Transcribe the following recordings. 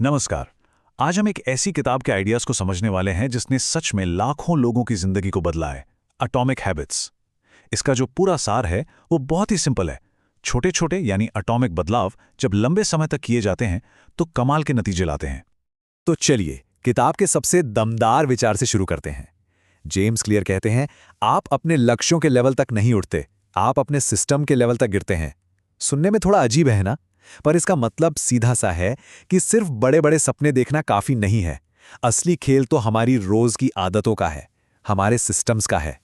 नमस्कार। आज हम एक ऐसी किताब के आइडियाज को समझने वाले हैं जिसने सच में लाखों लोगों की जिंदगी को बदला है। Atomic habits. इसका जो पूरा सार है वो बहुत ही सिंपल है। छोटे छोटे यानी एटॉमिक बदलाव जब लंबे समय तक किए जाते हैं तो कमाल के नतीजे लाते हैं। तो चलिए किताब के सबसे दमदार विचार से शुरू करते हैं। जेम्स क्लियर कहते हैं, आप अपने लक्ष्यों के लेवल तक नहीं उठते, आप अपने सिस्टम के लेवल तक गिरते हैं। सुनने में थोड़ा अजीब है ना, पर इसका मतलब सीधा सा है कि सिर्फ बड़े बड़े सपने देखना काफी नहीं है। असली खेल तो हमारी रोज की आदतों का है, हमारे सिस्टम्स का है।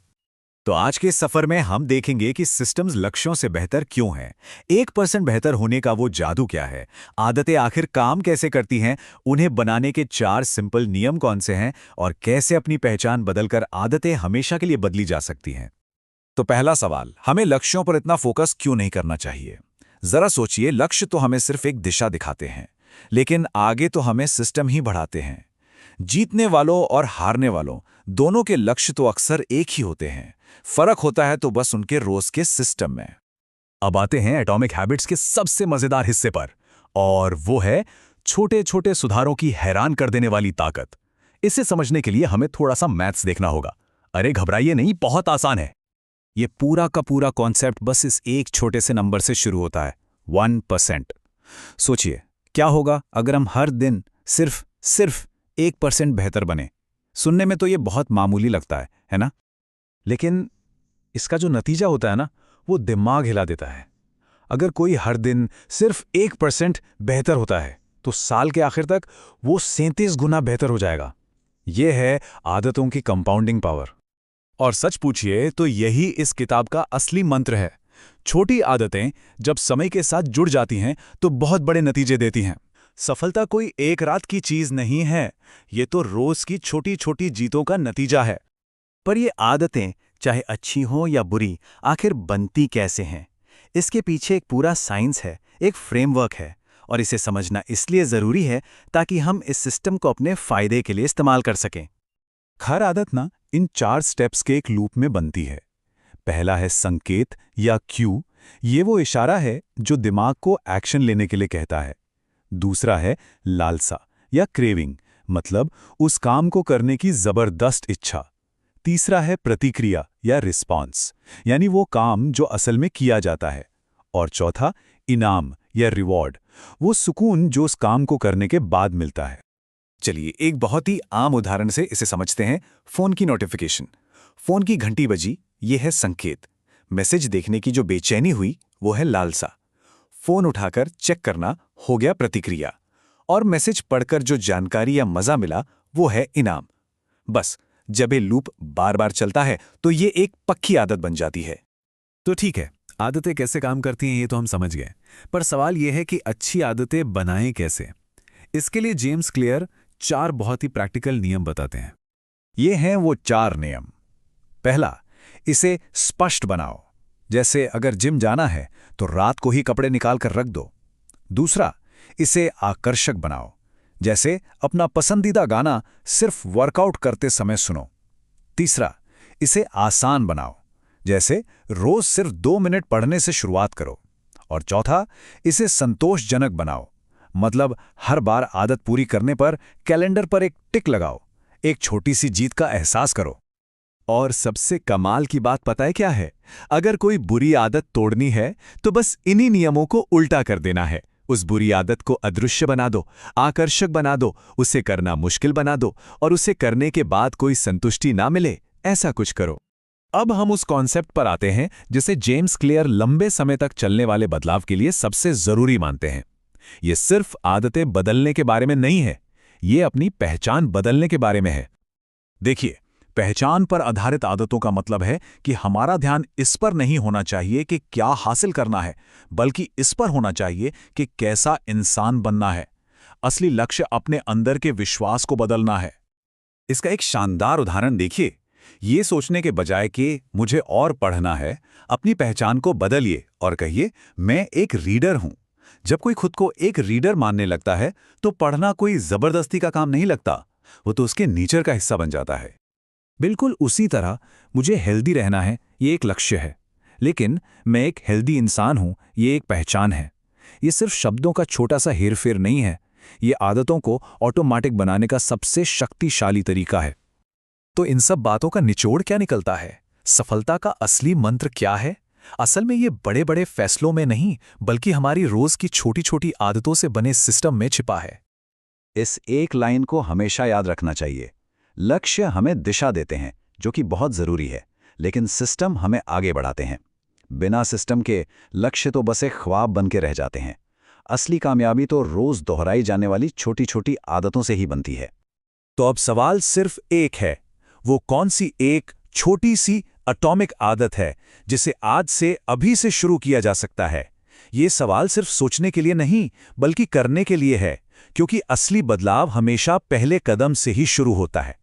तो आज के सफर में हम देखेंगे कि सिस्टम्स लक्ष्यों से बेहतर क्यों हैं, 1% बेहतर होने का वो जादू क्या है, आदतें आखिर काम कैसे करती हैं, उन्हें बनाने के 4 सिंपल नियम कौन से हैं और कैसे अपनी पहचान बदलकर आदतें हमेशा के लिए बदली जा सकती हैं। तो पहला सवाल, हमें लक्ष्यों पर इतना फोकस क्यों नहीं करना चाहिए? जरा सोचिए, लक्ष्य तो हमें सिर्फ एक दिशा दिखाते हैं, लेकिन आगे तो हमें सिस्टम ही बढ़ाते हैं। जीतने वालों और हारने वालों दोनों के लक्ष्य तो अक्सर एक ही होते हैं, फर्क होता है तो बस उनके रोज के सिस्टम में। अब आते हैं एटॉमिक हैबिट्स के सबसे मजेदार हिस्से पर, और वो है छोटे छोटे सुधारों की हैरान कर देने वाली ताकत। इसे समझने के लिए हमें थोड़ा सा मैथ्स देखना होगा। अरे घबराइए नहीं, बहुत आसान है। ये पूरा का पूरा कॉन्सेप्ट बस इस एक छोटे से नंबर से शुरू होता है, 1%। सोचिए क्या होगा अगर हम हर दिन सिर्फ 1% बेहतर बने। सुनने में तो ये बहुत मामूली लगता है ना? लेकिन इसका जो नतीजा होता है ना, वो दिमाग हिला देता है। अगर कोई हर दिन सिर्फ 1% बेहतर होता है तो साल के आखिर तक वो 37 गुना बेहतर हो जाएगा। ये है आदतों की कंपाउंडिंग पावर। और सच पूछिए तो यही इस किताब का असली मंत्र है। छोटी आदतें जब समय के साथ जुड़ जाती हैं तो बहुत बड़े नतीजे देती हैं। सफलता कोई एक रात की चीज नहीं है, ये तो रोज की छोटी छोटी जीतों का नतीजा है। पर ये आदतें चाहे अच्छी हों या बुरी, आखिर बनती कैसे हैं? इसके पीछे एक पूरा साइंस है, एक फ्रेमवर्क है, और इसे समझना इसलिए ज़रूरी है ताकि हम इस सिस्टम को अपने फ़ायदे के लिए इस्तेमाल कर सकें। हर आदत ना इन 4 स्टेप्स के एक लूप में बनती है। पहला है संकेत या क्यू, ये वो इशारा है जो दिमाग को एक्शन लेने के लिए कहता है। दूसरा है लालसा या क्रेविंग, मतलब उस काम को करने की जबरदस्त इच्छा। तीसरा है प्रतिक्रिया या रिस्पॉन्स, यानी वो काम जो असल में किया जाता है। और चौथा इनाम या रिवॉर्ड, वो सुकून जो उस काम को करने के बाद मिलता है। चलिए एक बहुत ही आम उदाहरण से इसे समझते हैं। फोन की नोटिफिकेशन, फोन की घंटी बजी, ये है संकेत। मैसेज देखने की जो बेचैनी हुई वो है लालसा। फोन उठाकर चेक करना हो गया प्रतिक्रिया। और मैसेज पढ़कर जो जानकारी या मजा मिला वो है इनाम। बस जब ये लूप बार बार चलता है तो ये एक पक्की आदत बन जाती है। तो ठीक है, आदतें कैसे काम करती हैं ये तो हम समझ गए, पर सवाल ये है कि अच्छी आदतें बनाएं कैसे। इसके लिए जेम्स क्लियर 4 बहुत ही प्रैक्टिकल नियम बताते हैं। ये हैं वो 4 नियम। पहला, इसे स्पष्ट बनाओ। जैसे अगर जिम जाना है तो रात को ही कपड़े निकाल कर रख दो। दूसरा, इसे आकर्षक बनाओ। जैसे अपना पसंदीदा गाना सिर्फ वर्कआउट करते समय सुनो। तीसरा, इसे आसान बनाओ। जैसे रोज सिर्फ 2 मिनट पढ़ने से शुरुआत करो। और चौथा, इसे संतोषजनक बनाओ। मतलब हर बार आदत पूरी करने पर कैलेंडर पर एक टिक लगाओ, एक छोटी सी जीत का एहसास करो। और सबसे कमाल की बात पता है क्या है? अगर कोई बुरी आदत तोड़नी है तो बस इन्हीं नियमों को उल्टा कर देना है। उस बुरी आदत को अदृश्य बना दो, आकर्षक बना दो, उसे करना मुश्किल बना दो, और उसे करने के बाद कोई संतुष्टि ना मिले, ऐसा कुछ करो। अब हम उस कॉन्सेप्ट पर आते हैं जिसे जेम्स क्लियर लंबे समय तक चलने वाले बदलाव के लिए सबसे जरूरी मानते हैं। ये सिर्फ आदतें बदलने के बारे में नहीं है, ये अपनी पहचान बदलने के बारे में है। देखिए, पहचान पर आधारित आदतों का मतलब है कि हमारा ध्यान इस पर नहीं होना चाहिए कि क्या हासिल करना है, बल्कि इस पर होना चाहिए कि कैसा इंसान बनना है। असली लक्ष्य अपने अंदर के विश्वास को बदलना है। इसका एक शानदार उदाहरण देखिए। ये सोचने के बजाय कि मुझे और पढ़ना है, अपनी पहचान को बदलिए और कहिए मैं एक रीडर हूं। जब कोई खुद को एक रीडर मानने लगता है तो पढ़ना कोई जबरदस्ती का काम नहीं लगता, वो तो उसके नेचर का हिस्सा बन जाता है। बिल्कुल उसी तरह मुझे हेल्दी रहना है, ये एक लक्ष्य है, लेकिन मैं एक हेल्दी इंसान हूं, ये एक पहचान है। ये सिर्फ शब्दों का छोटा सा हेरफेर नहीं है, ये आदतों को ऑटोमेटिक बनाने का सबसे शक्तिशाली तरीका है। तो इन सब बातों का निचोड़ क्या निकलता है? सफलता का असली मंत्र क्या है? असल में ये बड़े बड़े फैसलों में नहीं, बल्कि हमारी रोज की छोटी छोटी आदतों से बने सिस्टम में छिपा है। इस एक लाइन को हमेशा याद रखना चाहिए। लक्ष्य हमें दिशा देते हैं, जो कि बहुत ज़रूरी है, लेकिन सिस्टम हमें आगे बढ़ाते हैं। बिना सिस्टम के लक्ष्य तो बस एक ख्वाब बन के रह जाते हैं। असली कामयाबी तो रोज़ दोहराई जाने वाली छोटी छोटी आदतों से ही बनती है। तो अब सवाल सिर्फ एक है, वो कौन सी एक छोटी सी एटॉमिक आदत है जिसे आज से अभी से शुरू किया जा सकता है? ये सवाल सिर्फ सोचने के लिए नहीं, बल्कि करने के लिए है, क्योंकि असली बदलाव हमेशा पहले कदम से ही शुरू होता है।